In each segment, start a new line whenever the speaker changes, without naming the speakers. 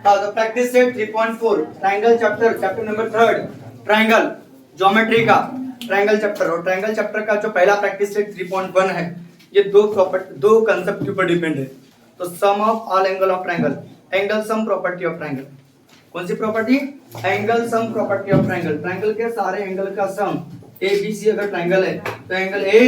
हाँ तो practice set 3.4 triangle chapter number 3 triangle geometry का ट्रायंगल चैप्टर। और ट्रायंगल चैप्टर का जो पहला प्रैक्टिस सेट 3.1 है ये दो कंसेप्ट के ऊपर डिपेंड है। तो sum of all angle of triangle, angle sum property of triangle. कौन सी property? Angle sum property of triangle. Triangle के सारे एंगल का सम ए बी सी अगर ट्रायंगल है तो एंगल ए,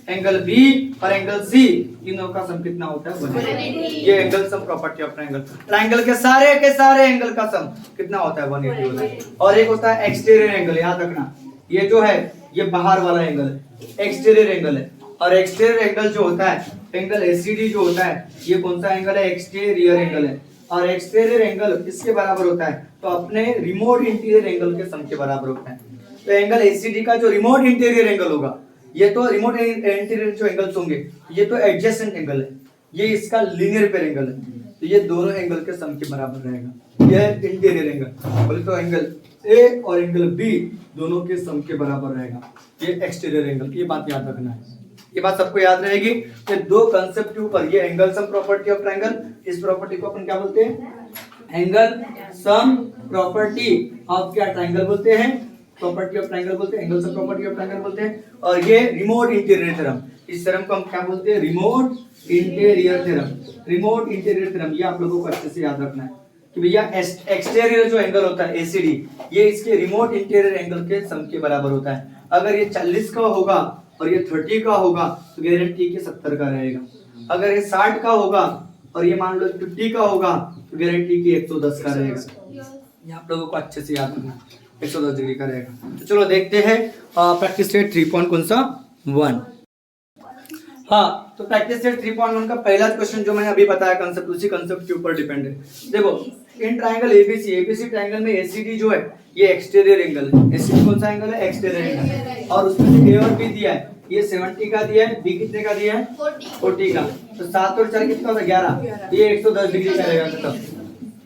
एंगल बी और एंगल सी तीनों का सम कितना होता है? 180। ये angle sum property of triangle. Triangle के सारे एंगल का सम कितना होता है? 180 होता है। और एक होता है एक्सटीरियर एंगल, याद रखना ये जो है ये बाहर वाला एंगल है, एक्सटीरियर एंगल है। और एक्सटीरियर एंगल जो होता है एंगल एसीडी जो होता है ये कौन सा एंगल है? एक्सटीरियर एंगल है। और एक्सटीरियर एंगल किसके बराबर होता है? तो अपने रिमोट इंटीरियर एंगल के सम के बराबर होता है। तो एंगल एसीडी का जो रिमोट इंटीरियर एंगल होगा, ये तो रिमोट इंटीरियर जो एंगल्स होंगे ये तो एडजेसेंट एंगल है, ये इसका लीनियर पेयर एंगल है। तो ये दोनों एंगल के सम के बराबर रहेगा। ये इंटीरियर एंगल बोले तो एंगल ए और एंगल बी दोनों के सम के बराबर रहेगा। ये एक्सटीरियर एंगल, ये बात याद रखना है, ये बात सबको याद रहेगी। तो दो कंसेप्ट के ऊपर ये angle sum property of triangle, इस प्रॉपर्टी को अपन क्या बोलते हैं? एंगल सम प्रॉपर्टी ऑफ क्या ट्रायंगल बोलते हैं? प्रॉपर्टी ऑफ ट्रायंगल बोलते हैं, angle sum property of triangle बोलते हैं। और ये रिमोट इंटीरियर थ्योरम, इस थ्योरम को हम क्या बोलते हैं? Remote interior theorem. Remote interior theorem ये आप लोगों को अच्छे से याद रखना है कि भैया एक्सटीरियर जो एंगल होता है एसीडी ये इसके रिमोट इंटीरियर एंगल के सम के बराबर होता है। अगर ये 40 का होगा और ये 30 का होगा तो गारंटी के 70 का रहेगा। अगर ये 60 का होगा और ये मान लो 50 का होगा तो गारंटी के 110 का रहेगा। ये आप लोगों को अच्छे से याद रखना, 110 डिग्री का रहेगा। तो चलो देखते हैं प्रैक्टिस सेट 3.1। हाँ तो प्रैक्टिस सेट 3.1 का पहला क्वेश्चन जो मैंने अभी बताया कंसेप्ट, उसी कंसेप्ट के ऊपर डिपेंड है। देखो इन ट्रायंगल एबीसी ट्रायंगल में एसीडी जो है ये एक्सटीरियर एंगल है। एसीडी कौन सा एंगल है? एक्सटीरियर एंगल है। और उसमें से ए और बी दिया है, ये 70 का दिया है, बी कितने का दिया है? 40 का। तो 7 और 4 कितना होता है? 11। ये 110 डिग्री का रहेगा, मतलब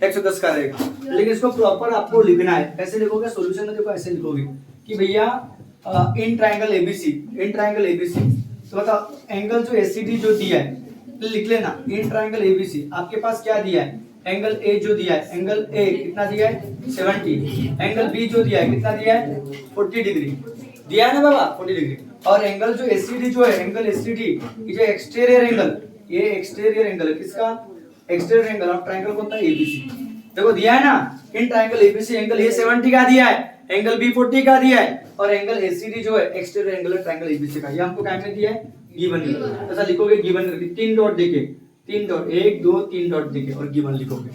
110 का रहेगा। लेकिन इसको प्रॉपर आपको लिखना है। कैसे लिखोगे? सॉल्यूशन में देखो ऐसे लिखोगे कि भैया इन ट्रायंगल एबीसी तो बताओ एंगल जो एसीडी जो दिया है तो लिख लेना इन ट्रायंगल एबीसी आपके पास क्या दिया है? एंगल ए जो दिया है, एंगल ए कितना दिया है? 70। एंगल बी जो दिया है कितना दिया है? 40 डिग्री दिया है ना बाबा, 40 डिग्री। और एंगल जो एसीडी जो है एंगल एसीडी ये जो एक्सटीरियर एंगल, ये एक्सटीरियर एंगल है किसका? एक्सटीरियर एंगल ऑफ ट्रायंगल कौन था? एबीसी। देखो दिया है ना in triangle ABC angle A 70 का दिया है, एंगल बी 40 का दिया है और एंगल एसीडी जो है एक्सटीरियर एंगल है ट्रायंगल एबीसी का। ये हमको क्या में दिया है? गिवन में। ऐसा लिखोगे गिवन करके 3 डॉट देके, 3 डॉट 1 2 3 डॉट देके और गिवन लिखोगे।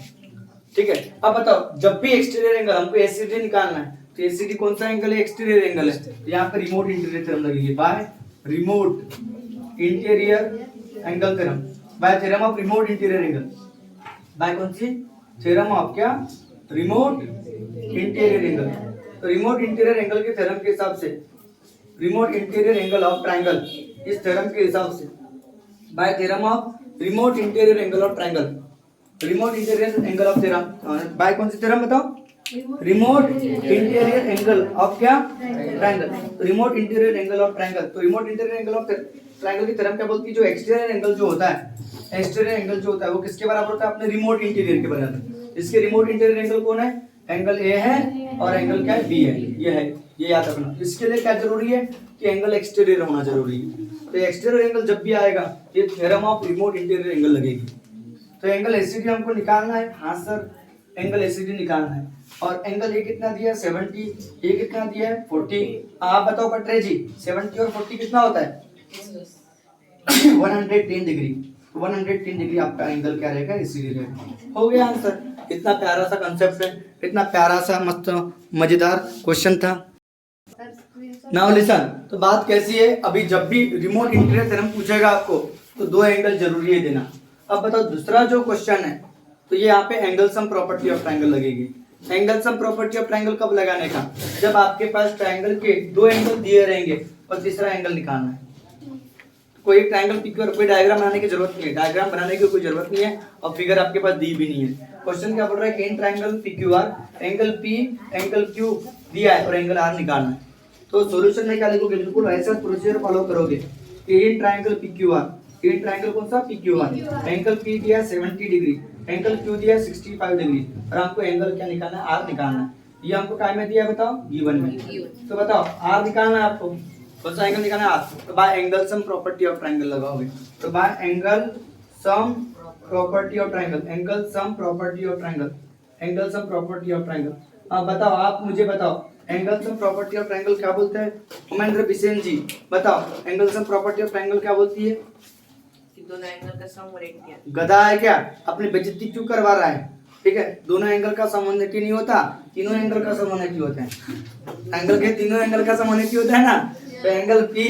ठीक है। अब बताओ जब भी एक्सटीरियर एंगल हमको एसीडी निकालना है तो एसीडी कौन सा एंगल है? एक्सटीरियर एंगल है। तो यहाँ पे रिमोट इंटीरियर थ्योरम लगेगी by remote interior angle theorem, by theorem of remote interior angle, by कौन सी? थ्योरम ऑफ क्या? Remote interior angle. तो रिमोट इंटीरियर एंगल के थ्योरम के हिसाब से remote interior angle of triangle, इस थ्योरम के हिसाब से by theorem of remote interior angle of triangle, remote interior angle of theorem by कौन सी थ्योरम बताओ? रिमोट इंटीरियर एंगल ऑफ क्या? Triangle. Remote interior angle of triangle. तो remote interior angle of triangle की theorem क्या बोलती है? जो एक्सटीरियर एंगल जो होता है, एक्सटीरियर एंगल जो होता है वो किसके बराबर होता है? अपने रिमोट इंटीरियर के बराबर। इसके रिमोट इंटीरियर एंगल कौन है? एंगल ए है और एंगल क्या है? बी है। ये है, ये याद रखना। इसके लिए क्या जरूरी है कि एंगल एक्सटीरियर होना जरूरी है। तो एक्सटीरियर एंगल जब भी आएगा ये theorem of remote interior angle लगेगी। तो एंगल एसीडी हमको निकालना है। हाँ सर एंगल एसीडी निकालना है। और एंगल ए कितना दिया है? 70। ए कितना दिया है? 40। आप बताओ पटरे जी 70 और 40 कितना होता है? 110 डिग्री। 110 डिग्री आपका एंगल क्या रहेगा? एसीडी रहेगा। हो गया आंसर। इतना प्यारा सा कंसेप्ट है, इतना प्यारा सा मस्त मजेदार क्वेश्चन था। Now listen. तो बात कैसी है? अभी जब भी रिमोट इंटीरियर थ्योरम पूछेगा आपको तो दो एंगल जरूरी है देना। अब बताओ दूसरा जो क्वेश्चन है तो ये यहाँ पे angle sum property of triangle लगेगी। Angle sum property of triangle कब लगाने का? जब आपके पास ट्रायंगल के दो एंगल दिए रहेंगे और तीसरा एंगल निकालना है। कोई ट्रायंगल पिक्चर कोई डायग्राम बनाने की जरूरत नहीं है, डायग्राम बनाने की कोई जरूरत नहीं है और फिगर आपके पास दी भी नहीं है। क्वेश्चन क्या बोल रहा है कि in triangle PQR angle P angle Q दिया है और एंगल आर निकालना है। तो सॉल्यूशन में क्या लिखोगे? बिल्कुल ऐसा प्रोसीजर फॉलो करोगे कि in triangle PQR, in triangle कौन सा? पीक्यूआर। एंगल पी दिया 70 डिग्री, एंगल क्यू दिया है 65 डिग्री और हमको एंगल क्या निकालना है, आर निकालना है। ये हमको काय में दिया है बताओ, गिवन में। तो बताओ आर निकालना है आपको, कौन सा एंगल निकालना है, आर। तो bye angle sum property of triangle लगाओगे। तो bye angle sum property of triangle, angle sum property of triangle, angle sum property of triangle. अब बताओ, आप मुझे बताओ angle sum property of triangle क्या बोलते हैं? उमेंद्र बिसेन जी बताओ, angle sum property of triangle क्या बोलती है?
दोनों एंगल का सम और एक किया।
गधा है क्या, अपनी बेइज्जती क्यों करवा रहा है? ठीक है, दोनों एंगल का सम 180 नहीं होता, तीनों एंगल का सम 180 होता है। एंगल के तीनों एंगल का सम 180 होता है ना। तो एंगल पी,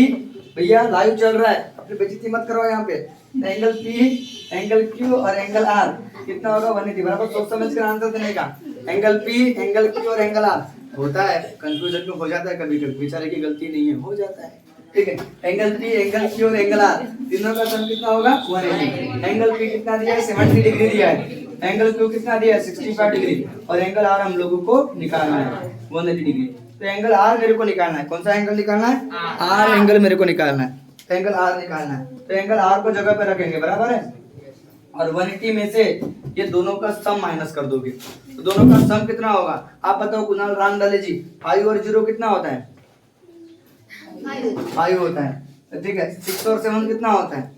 भैया लाइव चल रहा है, अपनी बेइज्जती मत करो यहाँ पे। एंगल पी, एंगल क्यू और एंगल आर कितना होगा, 180। बराबर सोच समझ कर आंसर देने का। एंगल पी, एंगल क्यू और एंगल आर होता है, कंफ्यूजन में हो जाता है कभी कभी, बेचारे की गलती नहीं है, हो जाता है। ठीक है, एंगल पी, एंगल क्यू और एंगल आर तीनों का सम कितना होगा, 180। एंगल पी कितना दिया है, 70 डिग्री दिया है। एंगल क्यू कितना दिया है, 65 डिग्री। और एंगल आर हम लोगों को निकालना है 180 डिग्री। तो एंगल आर मेरे को निकालना है, कौन सा एंगल निकालना है, आर एंगल मेरे को निकालना है। तो एंगल आर निकालना है, तो एंगल आर को जगह पे रखेंगे, बराबर है। और 180 में से ये दोनों का सम माइनस कर दोगे, तो दोनों का सम कितना होगा, आप बताओ कुणाल राम डाले जी। 5 और 0 कितना होता है, 5 होता है। ठीक है, 6 और 7 कितना होता है,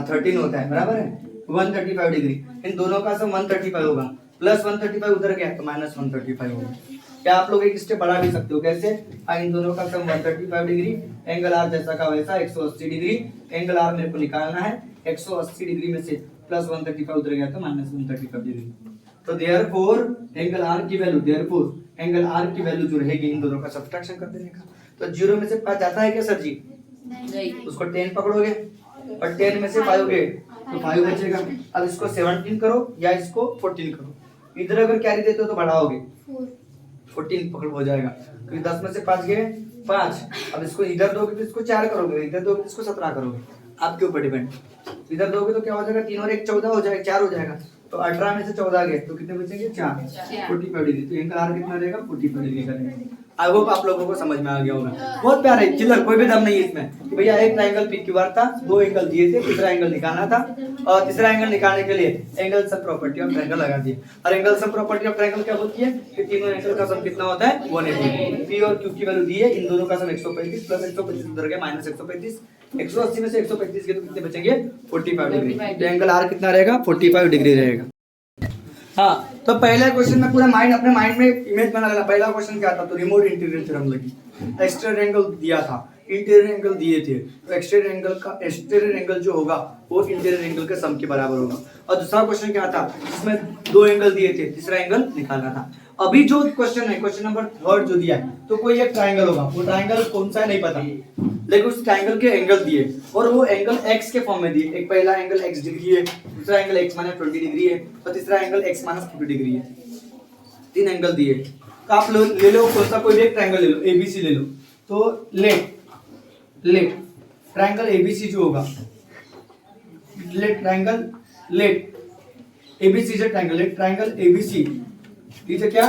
13 होता है, बराबर है। 135 डिग्री, इन दोनों का सम 135 होगा, प्लस 135 उधर गया तो माइनस 135 होगा। क्या आप लोग एक स्टेप बढ़ा भी सकते हो, कैसे? इन दोनों का सम 135 डिग्री, एंगल आर जैसा का वैसा 180 डिग्री। एंगल आर मेरे को निकालना है, 180 डिग्री में से प्लस 135 उधर गया तो माइनस 135 डिग्री। तो देयरफॉर एंगल आर की वैल्यू, देयरफॉर एंगल आर की वैल्यू जो रहेगी इन दोनों का सब्ट्रैक्शन कर देने का। तो 0 में से 5 जाता है क्या सर जी?
नहीं,
उसको 10 पकड़ोगे और 10 में से 5 गए तो 5 बचेगा। अब इसको 17 करो या इसको 14 करो, इधर अगर कैरी देते हो तो बढ़ाओगे, 14 पकड़ हो जाएगा, क्योंकि 10 में से 5 गए 5। अब इसको इधर दोगे तो इसको 4 करोगे, इधर दोगे तो इसको 17 करोगे, आपके ऊपर डिपेंड। इधर दोगे तो क्या हो जाएगा, 3 और 1 14 हो जाएगा, 4 हो जाएगा। तो 18 में से 14 गए तो कितने बचेंगे, 4। 45 डिग्री। तो एंगल आर कितना रहेगा, 45 डिग्री का रहेगा। आई होप आप लोगों को समझ में आ गया होगा। बहुत प्यारे, चिल्लर कोई भी दम नहीं है इसमें कि भैया एक ट्रायंगल पी क्यू आर था, 2 एंगल दिए थे, तीसरा एंगल निकालना था, और तीसरा एंगल निकालने के लिए angle sum property of triangle लगा दिए। और angle sum property of triangle क्या बोलती है कि तीनों एंगल का सम कितना होता है, 180। पी और क्यू की वैल्यू दी है, इन दोनों का सम 135 प्लस 135 उधर गया माइनस 135। 180 में से 135 के तो कितने बचेंगे, 45 डिग्री। तो एंगल आर कितना रहेगा, 45 डिग्री रहेगा। हाँ, तो पहले क्वेश्चन में पूरा माइंड अपने माइंड में इमेज बना लेना। पहला क्वेश्चन क्या था, तो रिमोट इंटीरियर थ्योरम लगी, एक्सटीरियर एंगल दिया था, इंटीरियर एंगल दिए थे, तो एक्सटीरियर एंगल जो होगा वो इंटीरियर एंगल के सम के बराबर होगा। और दूसरा क्वेश्चन क्या था, जिसमें 2 एंगल दिए थे, तीसरा एंगल निकालना था। अभी जो क्वेश्चन है, क्वेश्चन नंबर 3 जो दिया है, तो कोई एक ट्रायंगल होगा, वो ट्रायंगल कौन सा है नहीं पता, लेकिन उस ट्रायंगल के एंगल दिए और वो एंगल x के फॉर्म में दिए। एक पहला एंगल x डिग्री है, दूसरा एंगल x - 20 डिग्री है, और तीसरा एंगल x - 40 डिग्री है। 3 एंगल दिए, तो आप लोग ले लो कौन सा, कोई भी एक ट्रायंगल ले लो, ABC ले लो। तो लेट ट्रायंगल ABC जो होगा, लेट ABC जो ट्रायंगल है, ट्रायंगल ABC ये क्या,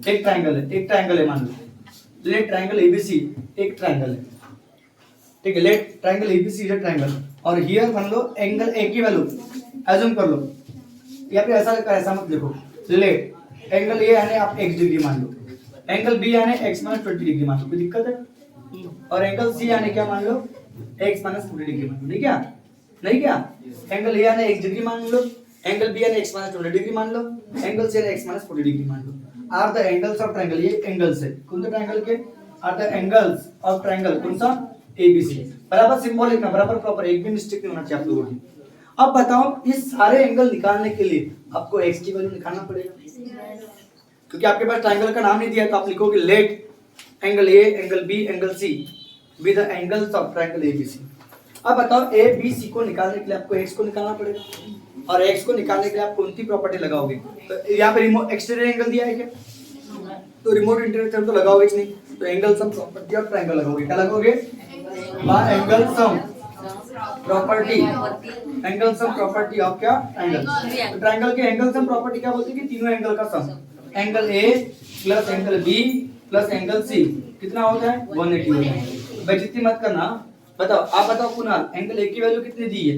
एक ट्रायंगल है मान लो, लेट ट्रायंगल ABC एक ट्रायंगल है, ठीक है। Let triangle ABC is a triangle, और हियर मान लो एंगल A की वैल्यू अज्यूम कर लो, या फिर ऐसा मत लिखो। लेट एंगल A यानी आप x डिग्री मान लो, एंगल B यानी x - 20 डिग्री मान लो, कोई दिक्कत है? और एंगल C यानी क्या मान लो, x - 40 डिग्री मान लो, नहीं क्या एंगल A यानी x डिग्री मान लो, एंगल B यानी x - 20 डिग्री मान लो, एंगल C यानी x - 40 डिग्री मान लो। Are the angles of triangle, ये एंगल्स है, कौन सा ट्रायंगल के, are the angles of triangle, कौन सा, ABC। बराबर सिंबल लिखना, बराबर प्रॉपर, एक भी मिस्टेक नहीं होना चाहिए आप लोगों की। अब बताओ, इस सारे एंगल निकालने के लिए आपको x की वैल्यू निकालना पड़ेगा, क्योंकि आपके पास ट्रायंगल का नाम नहीं दिया, तो आप लिखोगे let angle A, angle B, angle C with the angles of triangle ABC। अब बताओ ABC को निकालने के लिए आपको x को निकालना पड़ेगा, और x को निकालने के लिए आप कौन सी प्रॉपर्टी लगाओगे, तो यहाँ पे रिमोट एक्सटीरियर एंगल दिया है क्या, तो रिमोट इंटीरियर थ्योरम तो लगाओगे नहीं, तो angle sum property of triangle लगाओगे। क्या लगाओगे, by angle sum property, angle sum property of क्या, ट्रायंगल। तो ट्रायंगल के एंगल सम प्रॉपर्टी क्या बोलती है कि तीनों एंगल का sum, angle A plus angle B plus angle C कितना होता है, 180 होता है। बेइज्जती मत करना, बताओ, आप बताओ कुणाल, एंगल A की वैल्यू कितनी दी है,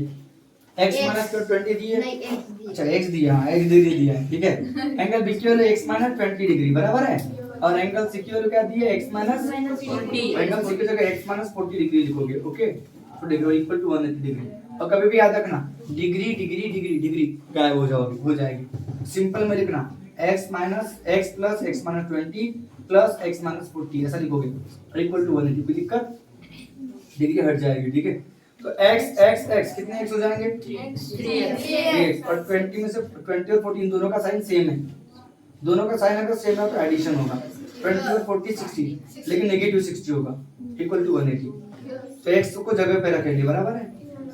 x माइनस 20 दिए,
नहीं x दिया।
अच्छा x दिया, हाँ x डिग्री दिया है, ठीक है। एंगल बी की वैल्यू x माइनस 20 डिग्री बराबर है, और एंगल सी की वैल्यू क्या दी है x माइनस
40।
एंगल सी की जगह x माइनस 40 डिग्री लिखोगे, ओके। तो डिग्री इक्वल टू 180 डिग्री, और कभी भी याद रखना डिग्री डिग्री डिग्री डिग्री गायब हो जाएगी। सिंपल में लिखना x minus x plus x minus 20 plus x minus 40 ऐसा लिखोगे, और इक्वल टू 180, कोई दिक्कत, डिग्री हट जाएगी, ठीक है। तो x x x कितने x हो जाएंगे, 3x, और 20 में से 20 और 40 इन दोनों का साइन सेम है, दोनों का साइन अगर सेम है तो एडिशन होगा, 20 और 40 60, लेकिन नेगेटिव 60 होगा, इक्वल टू 180। तो x को जगह पे रखेंगे बराबर है,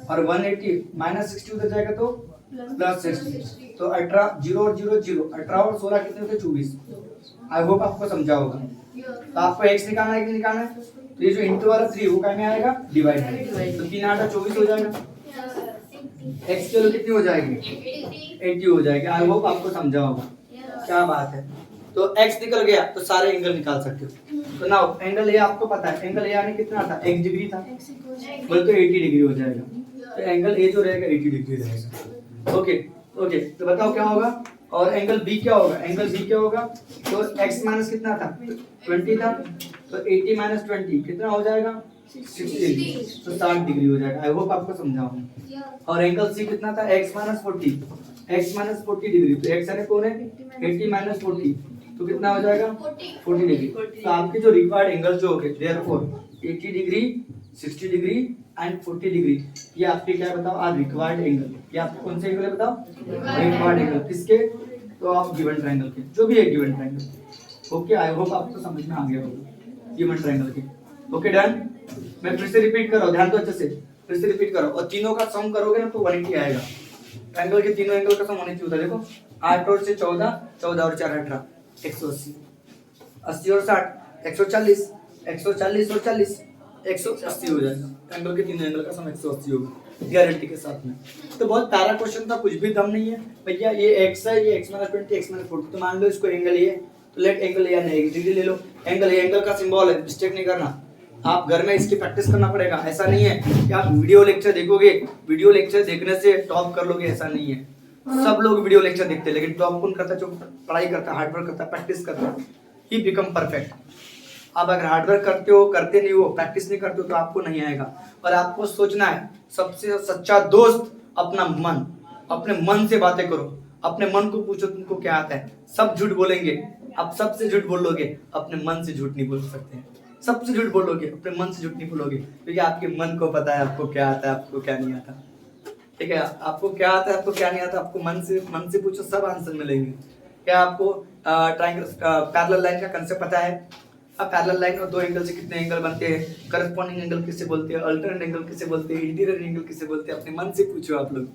और 180 माइनस 60 उधर जाएगा तो प्लस 60, तो 18 0 और 0 0, 18 और 16 कितने होते 24। आई होप आपको समझा होगा। तो आपको x निकालना है कि नहीं निकालना है, तो ये जो इंटू वाला 3 वो क्या में आएगा, डिवाइड में, तो 3 8 24 हो जाएगा, x की वैल्यू कितनी हो जाएगी 80 हो जाएगी। आई होप आपको समझा होगा, क्या बात है। तो x निकल गया तो सारे एंगल निकाल सकते हो। तो नाउ एंगल ए आपको पता है, एंगल ए यानी कितना था, x डिग्री था, बोले तो 80 डिग्री हो जाएगा, तो एंगल ए जो रहेगा 80 डिग्री रहेगा, ओके ओके। तो बताओ क्या होगा, और एंगल बी क्या होगा, एंगल बी क्या होगा, तो x माइनस कितना था 20 था, तो 80 माइनस 20 कितना हो जाएगा 60, तो 60 डिग्री हो जाएगा। आई होप आपको समझा होगा। और एंगल सी कितना था x minus 40, x minus 40 degree, तो x यानी कौन है 80 माइनस 40, तो कितना हो जाएगा 40 डिग्री। तो आपके जो रिक्वायर्ड एंगल जो हो गए therefore 80 degree 60 degree and 40 degree, ये आपके क्या बताओ आज रिक्वायर्ड एंगल, ये आपके कौन से एंगल है बताओ, रिक्वायर्ड एंगल किसके, तो आप गिवन ट्रायंगल के, जो भी है given triangle, okay. I hope आपको समझ में आ गया होगा गिवन ट्रायंगल के, ओके डन। मैं फिर से रिपीट कर रहा हूं, ध्यान दो अच्छे से, फिर से रिपीट करो, और तीनों का सम करोगे ना तो 180 आएगा। ट्रायंगल के तीनों एंगल का सम 180 होता है, देखो 8 और से 14, 14 और 4 18, 180, 80 और 60 140, 140 और 40 180 हो जाएगा। ट्रायंगल के तीनों एंगल का सम 180 होगा गारंटी के साथ में। तो बहुत प्यारा क्वेश्चन था, कुछ भी दम नहीं है भैया, ये x है, ये x माइनस 20 x माइनस 40, तो मान लो इसको एंगल ये, तो लेट एंगल या नहीं डिग्री ले लो, एंगल ये एंगल का सिंबल है, मिस्टेक नहीं करना, आप घर में इसकी प्रैक्टिस करना पड़ेगा। ऐसा नहीं है कि आप वीडियो लेक्चर देखोगे, वीडियो लेक्चर देखने से टॉप कर लोगे, ऐसा नहीं है। सब लोग वीडियो लेक्चर देखते हैं, लेकिन टॉप कौन करता है, जो पढ़ाई करता है, हार्डवर्क करता है, प्रैक्टिस करता है, ही बिकम परफेक्ट। आप अगर हार्डवर्क करते हो, करते नहीं हो, प्रैक्टिस नहीं करते हो, तो आपको नहीं आएगा। और आपको सोचना है सबसे सच्चा दोस्त अपना मन, अपने मन से बातें करो, अपने मन को पूछो तुमको क्या आता है। सब झूठ बोलेंगे, आप सबसे झूठ बोलोगे, अपने मन से झूठ नहीं बोल सकते। सबसे झूठ बोलोगे, अपने मन से झूठ नहीं बोलोगे, क्योंकि आपके मन को पता है आपको क्या आता है, आपको क्या नहीं आता, ठीक है। आपको क्या आता है, आपको क्या नहीं आता, आपको मन से पूछो, सब आंसर मिलेंगे। क्या आपको ट्रायंगल पैरेलल लाइन का कांसेप्ट पता है? अब पैरेलल लाइन और दो एंगल से कितने एंगल बनते हैं, करस्पॉन्डिंग एंगल किसे बोलते हैं, अल्टरनेट एंगल किसे बोलते हैं, इंटीरियर एंगल किसे बोलते हैं, अपने मन से पूछो आप लोग,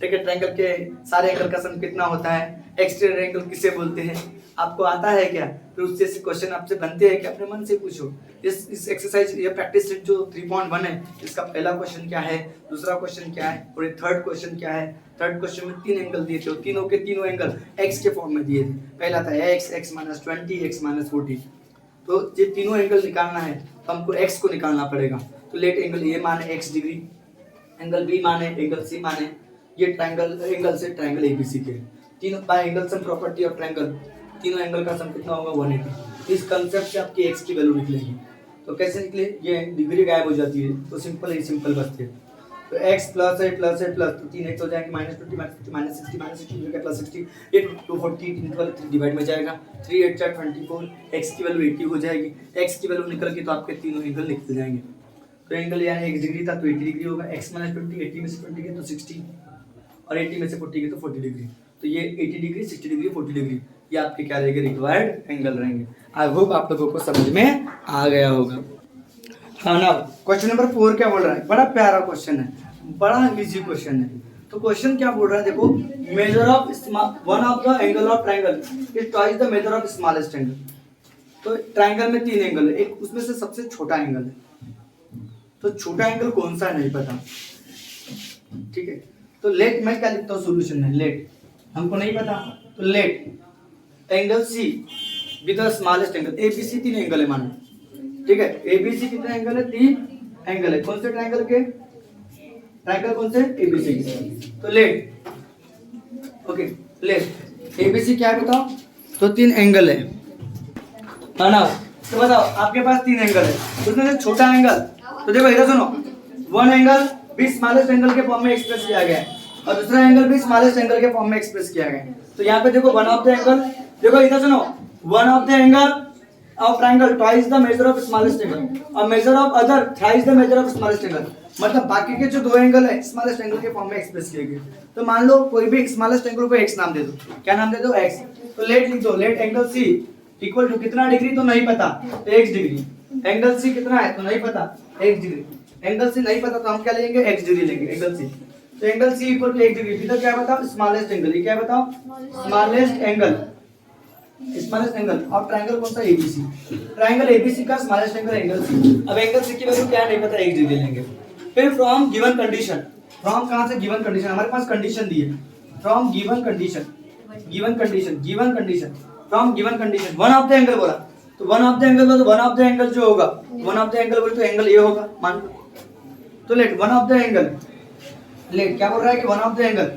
ठीक है। ट्रायंगल के सारे एंगल का सम कितना होता है, एक्सटीरियर एंगल किसे बोलते हैं, आपको आता है क्या? फिर उससे क्वेश्चन आपसे बनते हैं कि अपने मन से पूछो। इस एक्सरसाइज ये प्रैक्टिस सेट जो 3.1 है, इसका पहला क्वेश्चन क्या है, दूसरा क्वेश्चन क्या है और ये थर्ड क्वेश्चन क्या है। थर्ड क्वेश्चन में 3 एंगल दिए थे, तीनों के तीनों एंगल x के फॉर्म में दिए थे। पहला था x, x minus 20, x minus 40। तो ये तीनों एंगल निकालना है तो हमको x को निकालना पड़ेगा। तो लेट एंगल ए माने x डिग्री, एंगल बी माने, एंगल सी माने, ये ट्रायंगल एंगल से ट्रायंगल एबीसी के तीनों bye angle sum property of triangle, तीनों एंगल का सम कितना होगा 180। इस कंसेप्ट से आपकी x की वैल्यू निकलेगी। तो कैसे निकले, ये डिग्री गायब हो जाती है तो सिंपल बचते हैं। तो x प्लस है प्लस है प्लस, तो 3x हो जाएंगे माइनस 20 माइनस 60 माइनस 60 प्लस 60, ये 240 इंटरवल 3 डिवाइड में जाएगा, 3 8 4 24, x की वैल्यू 80 हो जाएगी। x की वैल्यू निकल के तो आपके तीनों एंगल निकल जाएंगे। तो एंगल यानी x डिग्री था तो 80 डिग्री होगा, x माइनस 20 80 में से 20 गए तो 60 और 80 में से 40 गए तो 40 डिग्री। तो ये 80 डिग्री 60 डिग्री 40 डिग्री ये आपके क्या रहेंगे, रिक्वायर्ड एंगल रहेंगे। आई होप आप लोगों को समझ में आ गया होगा। हाँ ना, क्वेश्चन नंबर 4 क्या बोल रहा है, बड़ा प्यारा क्वेश्चन है, बड़ा इजी क्वेश्चन है। तो क्वेश्चन क्या बोल रहा है देखो, measure of one of the angle of triangle is twice the measure of smallest angle. तो ट्रायंगल में 3 एंगल है, एक उसमें से सबसे छोटा एंगल है, तो छोटा एंगल कौन सा है नहीं पता, ठीक है। तो लेट मैं क्या लिखता हूँ सोल्यूशन में, लेट हमको नहीं पता, तो let angle C with the smallest angle, ABC 3 angle है मानो, ठीक है। एबीसी कितने एंगल है, 3 एंगल है। कौन से ट्रायंगल के, ट्रायंगल कौन से एबीसी तो लेट ओके लेट एबीसी क्या है बताओ तो 3 एंगल है ना तो बताओ आपके पास 3 एंगल है उसमें से छोटा एंगल तो देखो इधर सुनो वन एंगल भी स्मॉलेस्ट एंगल के फॉर्म में एक्सप्रेस किया गया है और दूसरा एंगल भी स्मॉलेस्ट एंगल के फॉर्म में एक्सप्रेस किया गया है तो यहाँ पे देखो वन ऑफ द एंगल देखो इधर सुनो one of the angle of triangle twice the measure of smallest angle और measure of other thrice the measure of smallest angle मतलब बाकी के जो 2 एंगल है स्मॉलेस्ट एंगल के फॉर्म में एक्सप्रेस किए गए तो मान लो कोई भी स्मॉलेस्ट एंगल को x नाम दे दो क्या नाम दे दो x तो लेट लिख दो let angle C equal to कितना डिग्री तो नहीं पता तो x डिग्री एंगल C कितना है तो नहीं पता x डिग्री एंगल C नहीं पता तो हम क्या लेंगे x डिग्री लेंगे एंगल C तो angle C equal to 1 degree इधर क्या बताओ स्मॉलेस्ट एंगल ये क्या बताओ स्मॉलेस्ट एंगल और ट्रायंगल कौन सा ABC ट्रायंगल ABC का स्मॉलेस्ट एंगल एंगल C अब एंगल C की वैल्यू क्या नहीं पता 1 डिग्री लेंगे फिर फ्रॉम गिवन कंडीशन फ्रॉम कहां से गिवन कंडीशन हमारे पास कंडीशन दी है from given condition from given condition one of the angle बोला तो वन ऑफ द एंगल तो वन ऑफ द एंगल जो होगा वन ऑफ द एंगल बोले तो एंगल ये होगा मान लो तो let one of the angle let क्या बोल रहा है कि वन ऑफ द एंगल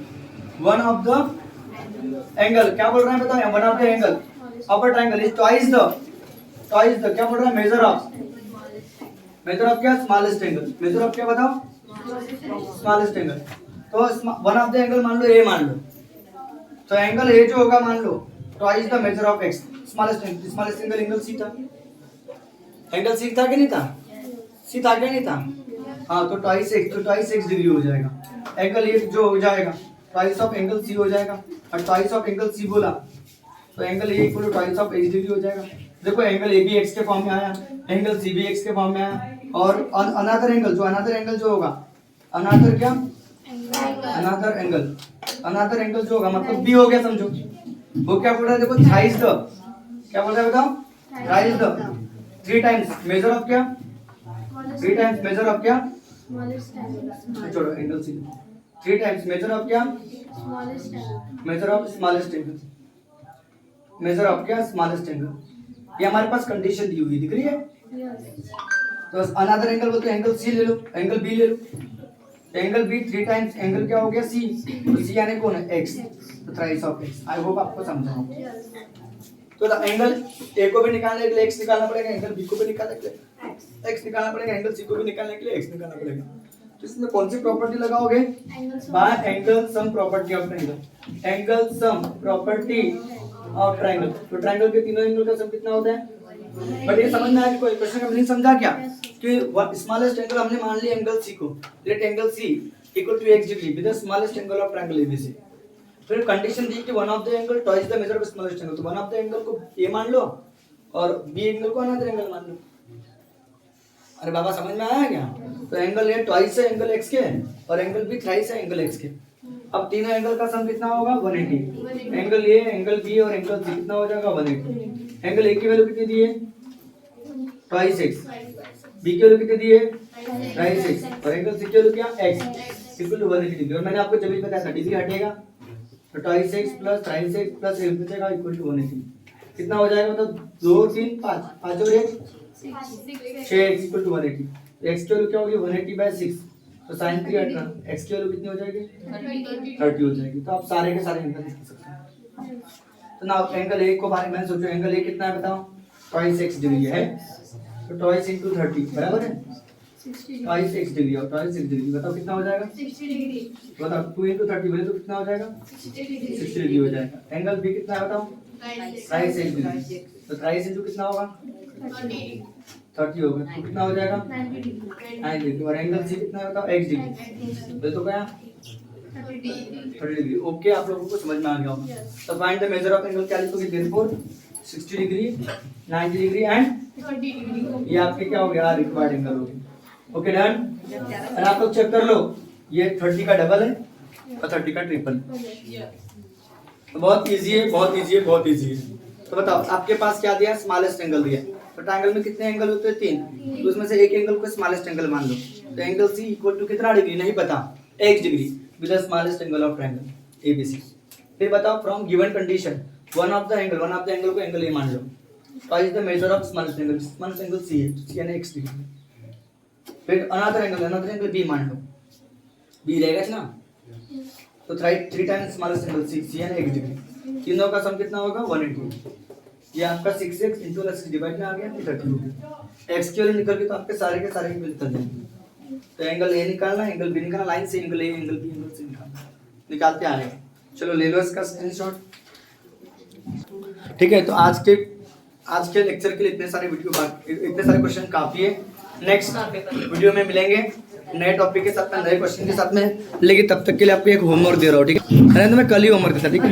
क्या बोल रहा है बताओ one of the angle upper triangle is twice the क्या बोल रहा है मेजर ऑफ क्या स्मॉलेस्ट एंगल मेजर ऑफ क्या बताओ स्मॉलेस्ट एंगल तो वन ऑफ द एंगल मान लो ए मान लो तो एंगल ए जो होगा मान लो twice the measure of x smallest angle angle C था एंगल सी था कि नहीं था सी था क्या नहीं था हाँ तो ट्वाइस एक्स डिग्री हो जाएगा एंगल ए जो हो जाएगा ट्वाइस ऑफ एंगल सी हो जाएगा और ट्वाइस ऑफ एंगल सी बोला तो angle A equal to twice of X degree हो जाएगा देखो एंगल ए भी एक्स के फॉर्म में आया एंगल सी भी एक्स के फॉर्म में आया और अनदर एंगल जो होगा अनदर एंगल जो होगा मतलब बी हो गया समझो वो क्या बोल रहा है देखो थ्राइस द क्या बोल रहा है बताओ thrice the 3 times measure of क्या 3 टाइम्स मेजर ऑफ क्या छोड़ो angle C 3 times measure of क्या मेजर ऑफ स्मॉलेस्ट एंगल ये हमारे पास कंडीशन दी हुई दिख रही है तो अनदर एंगल बोलते एंगल सी ले लो एंगल बी ले लो एंगल बी 3 टाइम्स एंगल क्या हो गया सी तो सी यानी कौन है एक्स तो thrice of x I hope आपको समझा होगा तो एंगल ए को भी निकालने के लिए एक्स निकालना पड़ेगा एंगल बी को भी निकालने के लिए एक्स निकालना पड़ेगा एंगल सी को भी निकालने के लिए एक्स निकालना पड़ेगा तो इसमें कौन सी प्रॉपर्टी लगाओगे by angle sum property of triangle angle sum property of triangle तो ट्रायंगल के तीनों एंगल का सम कितना होता है बट ये समझ में आया कि कोई क्वेश्चन का नहीं समझा क्या कि स्मॉलेस्ट एंगल हमने मान लिया एंगल सी को let angle C equal to x degree with the smallest angle of triangle ABC फिर कंडीशन दी कि one of the angle twice the measure of smallest angle तो वन ऑफ द एंगल को a मान लो और b angle को another angle मान लो अरे बाबा समझ में आया क्या तो एंगल a ट्वाइस है एंगल x के और एंगल b थ्राइस है एंगल x के अब तीनों एंगल का सम कितना होगा 180 एंगल a एंगल b और एंगल c कितना हो जाएगा 180 एंगल a की वैल्यू कितनी दी है ट्वाइस x b की वैल्यू कितनी दी है ट्वाइस x और एंगल c की वैल्यू क्या x इक्वल टू 180 डिग्री और मैंने आपको जब भी बताया था डिग्री हटेगा तो twice x plus ट्राइस x plus x बचेगा इक्वल टू 180 कितना हो जाएगा मतलब 2 3 5 5 और 1 6x इक्वल टू 180 तो x की वैल्यू क्या होगी 180/6 तो sin 3 हटना x की वैल्यू कितनी हो जाएगी 30 हो जाएगी तो आप सारे के सारे एंगल लिख सकते हैं तो ना एंगल a को बारे में सोचो एंगल a कितना है बताओ ट्वाइस x डिग्री है तो ट्वाइस इनटू 30 बराबर है 22 x डिग्री और 22 x डिग्री बताओ कितना हो जाएगा
60 डिग्री
बताओ 2 into 30 बोले तो कितना हो जाएगा 60 डिग्री हो जाएगा एंगल b कितना है बताओ 22 x डिग्री तो 23 into कितना होगा 30 होगा तो कितना हो जाएगा 90 डिग्री और एंगल c कितना है बताओ x डिग्री बोले तो क्या 30 डिग्री ओके आप लोगों को समझ में आ गया होगा तो find the measure of angle क्या लिखोगे therefore 60 degree 90 degree and
30 degree
ये आपके क्या हो गया रिक्वायर्ड एंगल हो गया ओके डन और आप लोग चेक कर लो ये 30 का डबल है और 30 का ट्रिपल तो बहुत इजी है तो बताओ आपके पास क्या दिया स्मॉलेस्ट एंगल दिया तो ट्रायंगल में कितने एंगल होते हैं 3 तो उसमें से एक एंगल को स्मॉलेस्ट एंगल मान लो तो एंगल सी इक्वल टू कितना डिग्री नहीं पता x degree with the smallest angle of triangle ABC फिर बताओ from given condition one of the angle को एंगल a मान लो twice the measure of smallest angle c है यानी x डिग्री फिर अनदर एंगल b मान लो बी रहेगा ना, तो 3 टाइम्स स्मॉलेस्ट सिंबल 6 यानी 1 डिग्री। तीनों का सम कितना होगा 180। ये आपका 6x इंटू x डिवाइड में आ गया तो 30 हो गया। x की वैल्यू निकल गई तो आपके सारे के सारे की वैल्यू निकल जाएंगे। तो एंगल ए निकालना, एंगल बी निकालना, लाइन से angle A angle B angle से निकालते आए। चलो ले लो इसका स्क्रीनशॉट। ठीक है, तो आज के लेक्चर के लिए इतने सारे क्वेश्चन काफी है। नेक्स्ट वीडियो में मिलेंगे नए टॉपिक के साथ में, नए क्वेश्चन के साथ में। लेकिन तब तक के लिए आपको एक होमवर्क दे रहा हूँ, ठीक है? मैं कल ही होमवर्क देता, ठीक है?